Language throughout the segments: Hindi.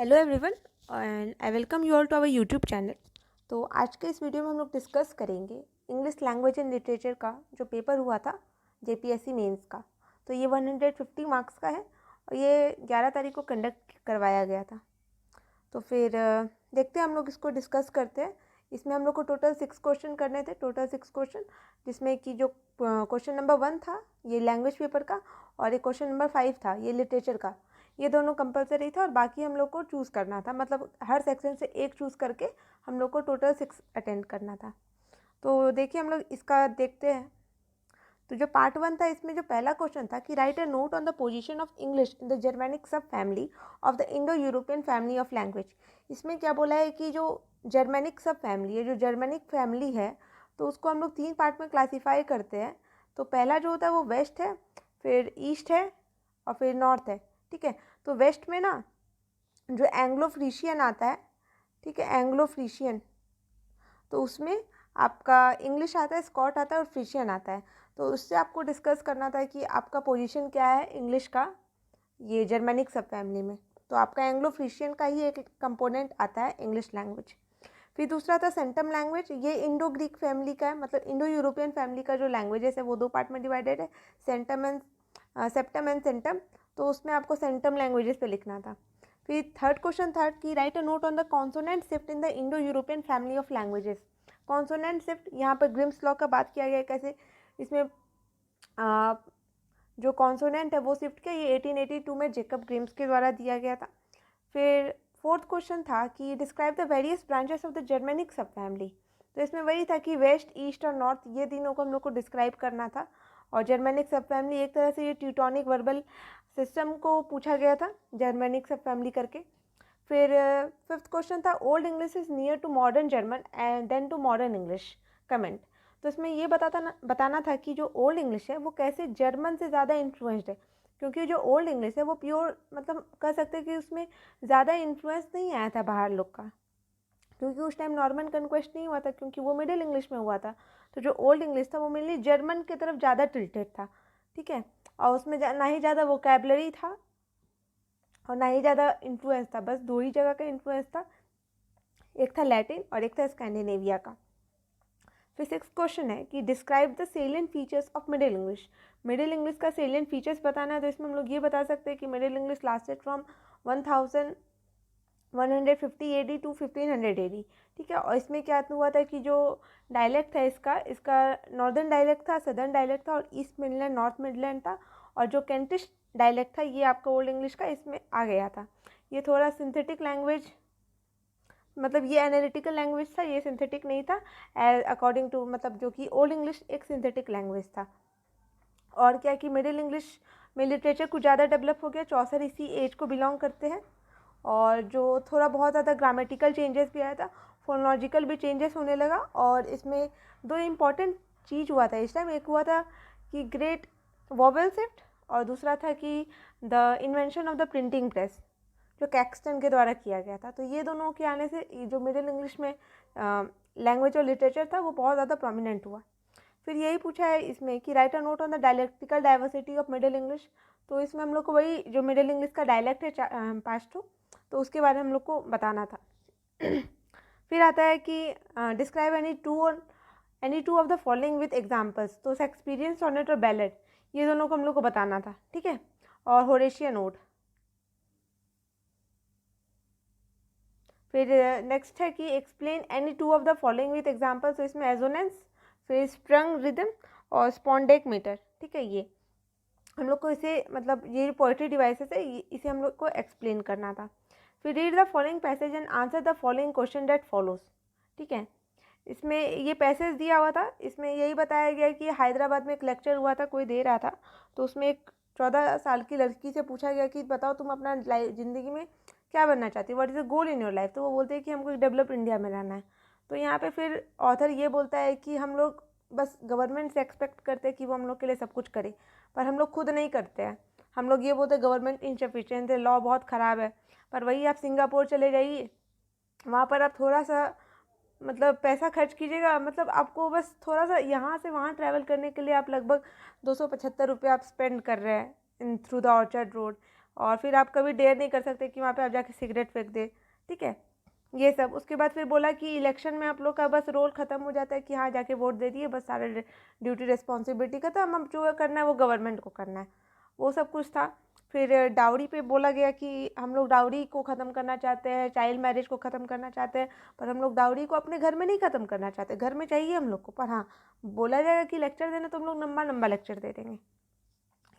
Hello everyone and I welcome you all to our YouTube channel. तो आज के इस वीडियो में हम लोग डिस्कस करेंगे इंग्लिश लैंग्वेज एंड लिटरेचर का जो पेपर हुआ था जेपीएससी मेंस का। तो ये 150 मार्क्स का है और ये 11 तारीख को कंडक्ट करवाया गया था। तो फिर देखते हैं, हम लोग इसको डिस्कस करते हैं। इसमें हम लोग को टोटल 6 क्वेश्चन करने थे, टोटल 6 क्वेश्चन, जिसमें कि जो क्वेश्चन नंबर 1 था ये लैंग्वेज पेपर का और एक क्वेश्चन नंबर 5 था ये लिटरेचर का। ये दोनों कंपलसरी था और बाकी हम लोग को चूज़ करना था, मतलब हर सेक्शन से एक चूज़ करके हम लोग को टोटल 6 अटेंड करना था। तो देखिए हम लोग इसका देखते हैं। तो जो पार्ट 1 था इसमें जो पहला क्वेश्चन था कि write a note on the position of English in the Germanic subfamily of the Indo European family of language. इसमें क्या बोला है कि जो जर्मैनिक सब फैमिली है, जो जर्मैनिक फैमिली है, तो उसको हम लोग 3 पार्ट में क्लासीफाई करते हैं। तो पहला जो होता है वो वेस्ट है, फिर ईस्ट है और फिर नॉर्थ है। ठीक है, तो वेस्ट में ना जो एंग्लो फ्रीशियन आता है, ठीक है, एंग्लो फ्रीशियन, तो उसमें आपका इंग्लिश आता है, स्कॉट आता है और फ्रीशियन आता है। तो उससे आपको डिस्कस करना था कि आपका पोजीशन क्या है इंग्लिश का ये जर्मैनिक सब फैमिली में। तो आपका एंग्लो फ्रीशियन का ही एक कंपोनेंट आता है इंग्लिश लैंग्वेज। फिर दूसरा था सेंटम लैंग्वेज, ये इंडो ग्रीक फैमिली का है, मतलब इंडो यूरोपियन फैमिली का जो लैंग्वेजेस है वो 2 पार्ट में डिवाइडेड है, centum and septum and centum. तो उसमें आपको सेंटम लैंग्वेजेस पे लिखना था। फिर थर्ड क्वेश्चन था कि write a note on the consonant shift in the Indo European family of languages. Consonant shift, यहाँ पर ग्रिम्स लॉ का बात किया गया है कैसे इसमें जो कॉन्सोनेंट है वो शिफ्ट किया, ये 1882 में जेकब ग्रिम्स के द्वारा दिया गया था। फिर फोर्थ क्वेश्चन था कि describe the various branches of the Germanic सब फैमिली। तो इसमें वही था कि वेस्ट, ईस्ट और नॉर्थ ये तीनों को हम लोग को डिस्क्राइब करना था। और जर्मैनिक सब फैमिली एक तरह से ये ट्यूटोनिक वर्बल सिस्टम को पूछा गया था, जर्मैनिक सब फैमिली करके। फिर फिफ्थ क्वेश्चन था old English is near to modern German and then to modern English comment. तो इसमें ये बताना था कि जो ओल्ड इंग्लिश है वो कैसे जर्मन से ज़्यादा इन्फ्लुएंस्ड है, क्योंकि जो ओल्ड इंग्लिश है वो प्योर, मतलब कह सकते हैं कि उसमें ज़्यादा इन्फ्लुएंस नहीं आया था बाहर लोग का, क्योंकि उस टाइम नॉर्मन कन्क्वेस्ट नहीं हुआ था, क्योंकि वो मिडिल इंग्लिश में हुआ था। तो जो ओल्ड इंग्लिश था वो मेनली जर्मन की तरफ ज़्यादा टिल्टेड था। ठीक है, और उसमें ना ही ज़्यादा वोकैबलरी था और ना ही ज़्यादा इन्फ्लुएंस था, बस 2 ही जगह का इन्फ्लुएंस था, एक था लैटिन और एक था स्कैंडिनेविया का। फिर 6th क्वेश्चन है कि describe the salient features of middle English. Middle English का सेलियंट फीचर्स बताना है, तो इसमें हम लोग ये बता सकते हैं कि middle English lasted from 1150 AD to 1500 AD। ठीक है, और इसमें क्या हुआ था कि जो डायलेक्ट था इसका नॉर्दर्न डायलेक्ट था, सदर्न डायलेक्ट था और ईस्ट मिडलैंड, नॉर्थ मिडलैंड था। और जो कैंटिश डायलेक्ट था ये आपका ओल्ड इंग्लिश का इसमें आ गया था। ये थोड़ा सिंथेटिक लैंग्वेज, मतलब ये एनालिटिकल लैंग्वेज था, ये सिंथेटिक नहीं था अकॉर्डिंग टू, मतलब जो कि ओल्ड इंग्लिश एक सिंथेटिक लैंग्वेज था। और क्या कि मिडिल इंग्लिश में लिटरेचर कुछ ज़्यादा डेवलप हो गया, चौसर इसी एज को बिलोंग करते हैं। और जो थोड़ा बहुत ज़्यादा ग्रामेटिकल चेंजेस भी आया था, फोनोलॉजिकल भी चेंजेस होने लगा। और इसमें 2 इम्पॉर्टेंट चीज़ हुआ था इस टाइम, एक हुआ था कि ग्रेट वॉवेल शिफ्ट और दूसरा था कि the invention of the printing press, जो कैक्सटन के द्वारा किया गया था। तो ये दोनों के आने से जो मिडिल इंग्लिश में लैंग्वेज और लिटरेचर था वो बहुत ज़्यादा प्रोमिनेंट हुआ। फिर यही पूछा है इसमें कि write a note on the dialectical diversity of middle English. तो इसमें हम लोग को वही जो मिडिल इंग्लिश का डायलेक्ट है 5 तो उसके बारे में हम लोग को बताना था। फिर आता है कि describe any two of the following with examples. तो शेक्सपियरियन सोनेट और बैलेड ये दोनों को हम लोग को बताना था। ठीक है, और होरेशियन ओड। फिर नेक्स्ट है कि explain any two of the following with example. तो इसमें एजोनेंस, फिर स्प्रंग रिदम और स्पॉन्डेक मीटर। ठीक है, ये हम लोग को इसे, मतलब ये पोएट्री डिवाइसेस है, इसे हम लोग को एक्सप्लेन करना था। फिर read the following passage and answer the following question that follows. ठीक है, इसमें ये पैसेज दिया हुआ था, इसमें यही बताया गया कि हैदराबाद में एक लेक्चर हुआ था, कोई दे रहा था, तो उसमें एक 14 साल की लड़की से पूछा गया कि बताओ तुम अपना ज़िंदगी में क्या बनना चाहती हो, what is the goal in your life. तो वो बोलते हैं कि हमको डेवलप इंडिया में रहना है। तो यहाँ पे फिर ऑथर ये बोलता है कि हम लोग बस गवर्नमेंट से एक्सपेक्ट करते हैं कि वो हम लोग के लिए सब कुछ करे, पर हम लोग खुद नहीं करते हैं। हम लोग ये बोलते हैं गवर्नमेंट इनसफिशिएंट है, लॉ बहुत ख़राब है, पर वही आप सिंगापुर चले जाइए, वहाँ पर आप थोड़ा सा मतलब पैसा खर्च कीजिएगा, मतलब आपको बस थोड़ा सा यहाँ से वहाँ ट्रैवल करने के लिए आप लगभग 275 रुपये आप स्पेंड कर रहे हैं in through the orchard road. और फिर आप कभी डेयर नहीं कर सकते कि वहाँ पे आप जाके सिगरेट फेंक दे, ठीक है, ये सब। उसके बाद फिर बोला कि इलेक्शन में आप लोग का बस रोल ख़त्म हो जाता है कि हाँ जाके वोट दे दिए, बस सारा ड्यूटी रिस्पॉन्सिबिलिटी खत्म, अब जो करना है वो गवर्नमेंट को करना है, वो सब कुछ था। फिर डाउरी पे बोला गया कि हम लोग डाउरी को ख़त्म करना चाहते हैं, चाइल्ड मैरिज को ख़त्म करना चाहते हैं, पर हम लोग डाउरी को अपने घर में नहीं ख़त्म करना चाहते, घर में चाहिए हम लोग को, पर हाँ बोला जाएगा कि लेक्चर देना तो हम लोग लंबा लंबा लेक्चर दे देंगे,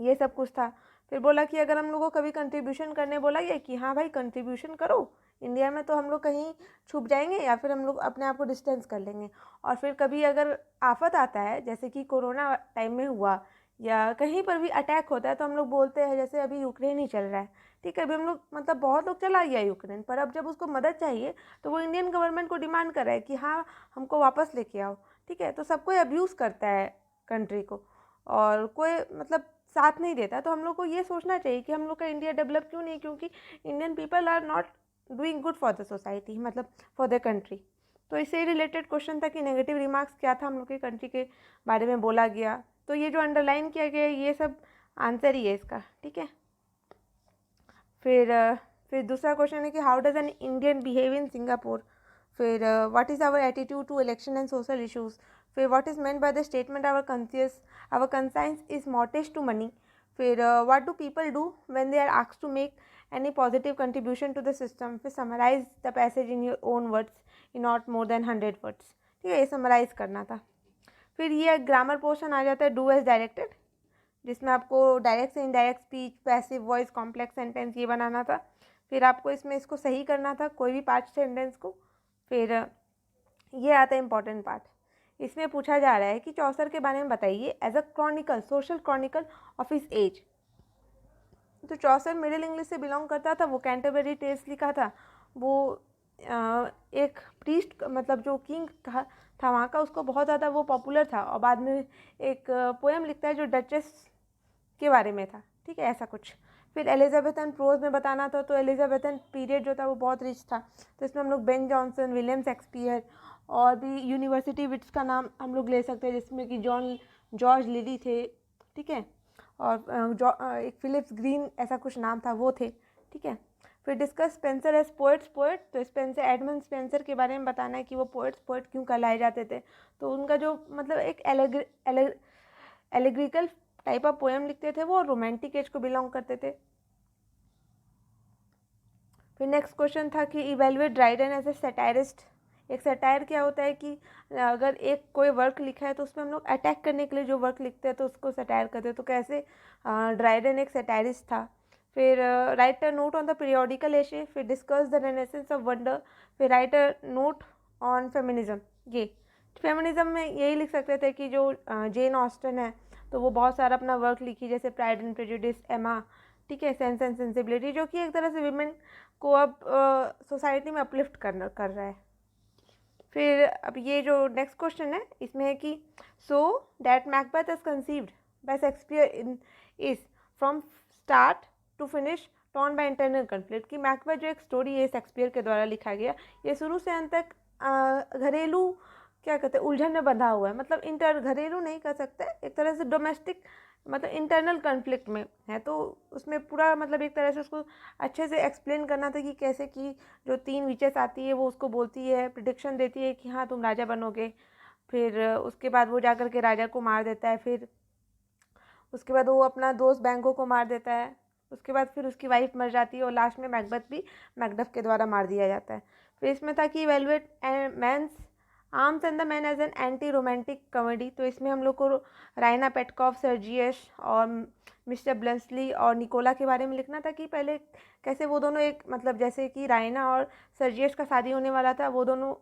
ये सब कुछ था। फिर बोला कि अगर हम लोग को कभी कंट्रीब्यूशन करने बोला गया कि हाँ भाई कंट्रीब्यूशन करो, इंडिया में तो हम लोग कहीं छुप जाएंगे या फिर हम लोग अपने आप को डिस्टेंस कर लेंगे, और फिर कभी अगर आफत आता है जैसे कि कोरोना टाइम में हुआ या कहीं पर भी अटैक होता है तो हम लोग बोलते हैं, जैसे अभी यूक्रेन ही चल रहा है, ठीक है, अभी हम लोग मतलब बहुत लोग चला गया यूक्रेन, पर अब जब उसको मदद चाहिए तो वो इंडियन गवर्नमेंट को डिमांड कर रहा है कि हाँ हमको वापस लेके आओ, ठीक है, तो सब कोई अब्यूज़ करता है कंट्री को और कोई मतलब साथ नहीं देता। तो हम लोग को ये सोचना चाहिए कि हम लोग का इंडिया डेवलप क्यों नहीं, क्योंकि Indian people are not doing good for the society, मतलब फॉर द कंट्री। तो इससे रिलेटेड क्वेश्चन था कि नेगेटिव रिमार्क्स क्या था हम लोग की कंट्री के बारे में बोला गया, तो ये जो अंडरलाइन किया गया ये सब आंसर ही है इसका, ठीक है। फिर दूसरा क्वेश्चन है कि how does an Indian behave in Singapore. फिर what is our attitude to election and social issues. फिर what is meant by the statement our conscience is mortgage to money. फिर what do people do when they are asked to make any positive contribution to the system. फिर summarise the passage in your own words in not more than 100 words, ठीक है, ये समराइज़ करना था। फिर ये ग्रामर पोर्शन आ जाता है डू एज डायरेक्टेड, जिसमें आपको डायरेक्ट से indirect speech, passive voice, complex sentence ये बनाना था। फिर आपको इसमें इसको सही करना था कोई भी 5 सेंटेंस को। फिर ये आता है इम्पॉर्टेंट पार्ट, इसमें पूछा जा रहा है कि चौसर के बारे में बताइए as a chronicle, social chronicle of his age. तो चौसर मिडिल इंग्लिश से बिलोंग करता था, वो कैंटरबरी टेल्स लिखा था, वो एक प्रीस्ट मतलब जो किंग था वहाँ का, उसको बहुत ज़्यादा वो पॉपुलर था, और बाद में एक पोएम लिखता है जो डचेस के बारे में था, ठीक है, ऐसा कुछ। फिर एलिजाबेथन प्रोज में बताना था, तो एलिजाबेथन पीरियड जो था वो बहुत रिच था, तो इसमें हम लोग बेन जॉनसन, विलियम शेक्सपियर और भी यूनिवर्सिटी विट्स का नाम हम लोग ले सकते हैं, जिसमें कि जॉर्ज लिली थे, ठीक है, और एक फिलिप्स ग्रीन ऐसा कुछ नाम था वो थे, ठीक है। फिर डिस्कस स्पेंसर एज पोएट, तो स्पेंसर, एडमंड स्पेंसर के बारे में बताना है कि वो पोएट क्यों कहलाए जाते थे। तो उनका जो मतलब एक एलेग्रिकल टाइप ऑफ पोएम लिखते थे, वो रोमांटिक एज को बिलोंग करते थे। फिर नेक्स्ट क्वेश्चन था कि इवेल्युएट ड्राइडन एज ए सैटायरिस्ट। एक सैटायर क्या होता है कि अगर एक कोई वर्क लिखा है तो उसमें हम लोग अटैक करने के लिए जो वर्क लिखते हैं तो उसको सैटायर कहते हैं, तो कैसे ड्राइडन एक सैटायरिस्ट था। फिर write a note on the periodical essay. फिर discuss the renaissance of wonder. फिर write a note on feminism. ये फेमिनिज्म में यही लिख सकते थे कि जो जेन ऑस्टन है तो वो बहुत सारा अपना वर्क लिखी, जैसे प्राइड एंड प्रेजुडिस, एमा, ठीक है, सेंस एंड सेंसिबिलिटी, जो कि एक तरह से विमेन को अब सोसाइटी में अपलिफ्ट कर रहा है। फिर अब ये जो नेक्स्ट क्वेश्चन है इसमें है कि so that Macbeth is conceived by Shakespeare in is from start to finish torn by internal conflict. कि मैकबेथ जो एक स्टोरी है शेक्सपियर के द्वारा लिखा गया, ये शुरू से अंत तक घरेलू क्या कहते हैं उलझन में बंधा हुआ है, मतलब घरेलू नहीं कह सकते, एक तरह से डोमेस्टिक मतलब इंटरनल कन्फ्लिक्ट में है। तो उसमें पूरा मतलब एक तरह से उसको अच्छे से एक्सप्लेन करना था कि कैसे कि जो 3 विचेस आती है वो उसको बोलती है, प्रिडिक्शन देती है कि हाँ तुम राजा बनोगे, फिर उसके बाद वो जाकर के राजा को मार देता है, फिर उसके बाद वो अपना दोस्त बैंको को मार देता है, उसके बाद फिर उसकी वाइफ मर जाती है और लास्ट में मैकबेथ भी मैकडफ के द्वारा मार दिया जाता है। फिर इसमें था कि evaluate man's arms and the man as an anti romantic comedy. तो इसमें हम लोग को रायना पेटकॉफ, सर्जियस और मिस्टर ब्लेंसली और निकोला के बारे में लिखना था कि पहले कैसे वो दोनों एक मतलब जैसे कि रायना और सर्जियस का शादी होने वाला था, वो दोनों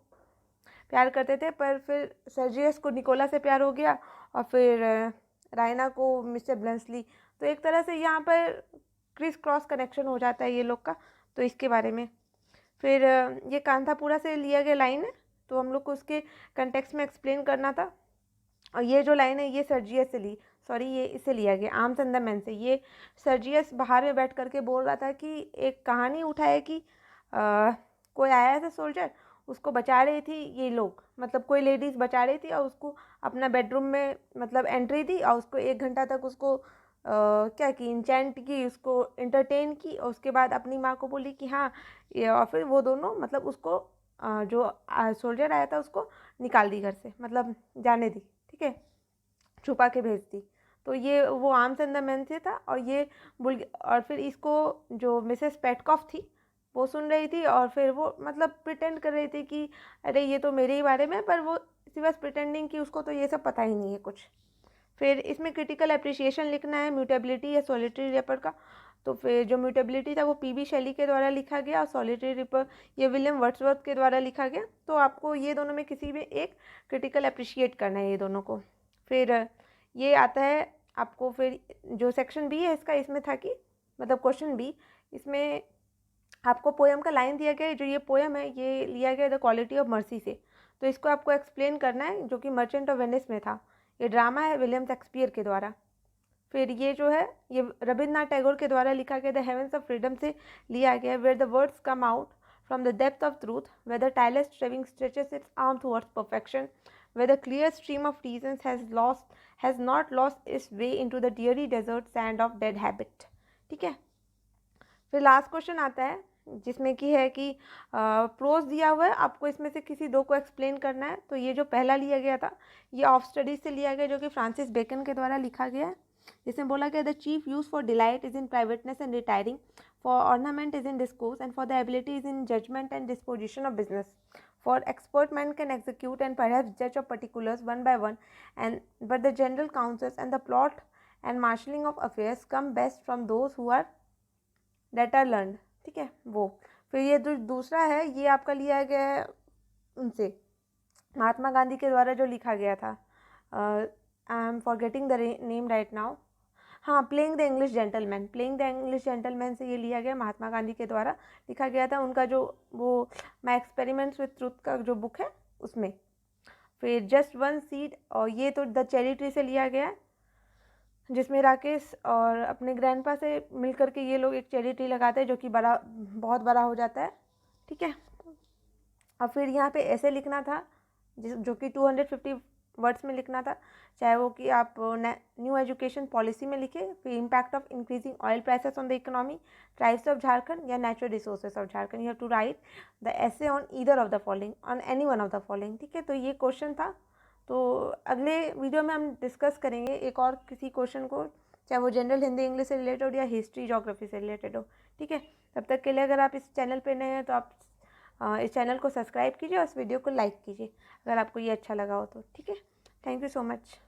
प्यार करते थे, पर फिर सर्जियस को निकोला से प्यार हो गया और फिर रायना को मिस्टर ब्लेंसली। तो एक तरह से यहाँ पर क्रिस क्रॉस कनेक्शन हो जाता है ये लोग का, तो इसके बारे में। फिर ये कांथापुरा से लिया गया लाइन है, तो हम लोग को उसके कंटेक्स्ट में एक्सप्लेन करना था। और ये जो लाइन है ये सर्जियस से ये इससे लिया गया, आर्म्स एंड द मैन से। ये सर्जियस बाहर में बैठ करके बोल रहा था कि एक कहानी उठाए कि कोई आया था सोल्जर, उसको बचा रही थी ये लोग, मतलब कोई लेडीज़ बचा रही थी और उसको अपना बेडरूम में मतलब एंट्री दी और उसको 1 घंटा तक उसको क्या की इंचेंट की, उसको इंटरटेन की, और उसके बाद अपनी माँ को बोली कि हाँ ये, और फिर वो दोनों मतलब उसको जो सोल्जर आया था उसको निकाल दी घर से, मतलब जाने दी, ठीक है, छुपा के भेज दी। तो ये वो आर्म्स एंड द मैन से था, और ये और फिर इसको जो मिसेस पेटकॉफ थी वो सुन रही थी, और फिर वो मतलब प्रिटेंड कर रही थी कि अरे ये तो मेरे ही बारे में, पर वो सी वॉज प्रिटेंडिंग कि उसको तो ये सब पता ही नहीं है कुछ। फिर इसमें क्रिटिकल अप्रिसिएशन लिखना है म्यूटेबिलिटी या सॉलिटरी रेपर का। तो फिर जो म्यूटेबिलिटी था वो पीबी शेली के द्वारा लिखा गया, और सॉलिटरी रेपर ये विलियम वर्ड्सवर्थ के द्वारा लिखा गया। तो आपको ये दोनों में किसी भी एक क्रिटिकल अप्रिशिएट करना है ये दोनों को। फिर ये आता है आपको, फिर जो सेक्शन बी है इसका, इसमें था कि मतलब क्वेश्चन बी, इसमें आपको पोएम का लाइन दिया गया है। जो ये पोएम है ये लिया गया द क्वालिटी ऑफ मर्सी से। तो इसको आपको एक्सप्लेन करना है, जो कि मर्चेंट ऑफ वेनिस में था। ये ड्रामा है विलियम शेक्सपियर के द्वारा। फिर ये जो है ये रविन्द्रनाथ टैगोर के द्वारा लिखा गया द हेवंस ऑफ फ्रीडम से लिया गया, where the words come out from the depth of truth, where the tireless striving stretches its arm towards perfection, where the clear stream of reason has not lost its way into the dreary desert sand of dead habit. ठीक है। फिर लास्ट क्वेश्चन आता है जिसमें कि है कि प्रोज दिया हुआ है, आपको इसमें से किसी दो को एक्सप्लेन करना है। तो ये जो पहला लिया गया था ये ऑफ स्टडीज से लिया गया, जो कि फ्रांसिस बेकन के द्वारा लिखा गया है, जिसमें बोला गया the chief use for delight is in privateness and retiring, for ornament is in discourse, and for the ability is in judgement and disposition of business, for expert man can execute and perhaps जज of particulars one by one, and but the general counsels and the plot and marshalling of affairs come best from those who are that are learn. ठीक है वो। फिर ये दूसरा है ये आपका लिया गया है उनसे, महात्मा गांधी के द्वारा जो लिखा गया था, I am forgetting the name right now. हाँ, playing the English gentleman, playing the English gentleman से ये लिया गया, महात्मा गांधी के द्वारा लिखा गया था। उनका जो वो माई एक्सपेरिमेंट्स विथ ट्रूथ का जो बुक है उसमें। फिर जस्ट वन सीड, और ये तो द चेरी ट्री से लिया गया है, जिसमें राकेश और अपने ग्रैंडपा से मिल करके ये लोग एक चेरी ट्री लगाते हैं जो कि बड़ा बहुत बड़ा हो जाता है। ठीक है। और फिर यहाँ पे ऐसे लिखना था जो कि 250 वर्ड्स में लिखना था, चाहे वो कि आप न्यू एजुकेशन पॉलिसी में लिखे, फिर impact of increasing oil prices on the economy, tribes of Jharkhand या natural resources of Jharkhand. You have to write the essay on either of the following, on any one of the following. ठीक है। तो ये क्वेश्चन था। तो अगले वीडियो में हम डिस्कस करेंगे एक और किसी क्वेश्चन को, चाहे वो जनरल हिंदी इंग्लिश से रिलेटेड हो या हिस्ट्री जोग्राफी से रिलेटेड हो। ठीक है। तब तक के लिए अगर आप इस चैनल पर नए हैं तो आप इस चैनल को सब्सक्राइब कीजिए और इस वीडियो को लाइक कीजिए अगर आपको ये अच्छा लगा हो तो। ठीक है। Thank you so much.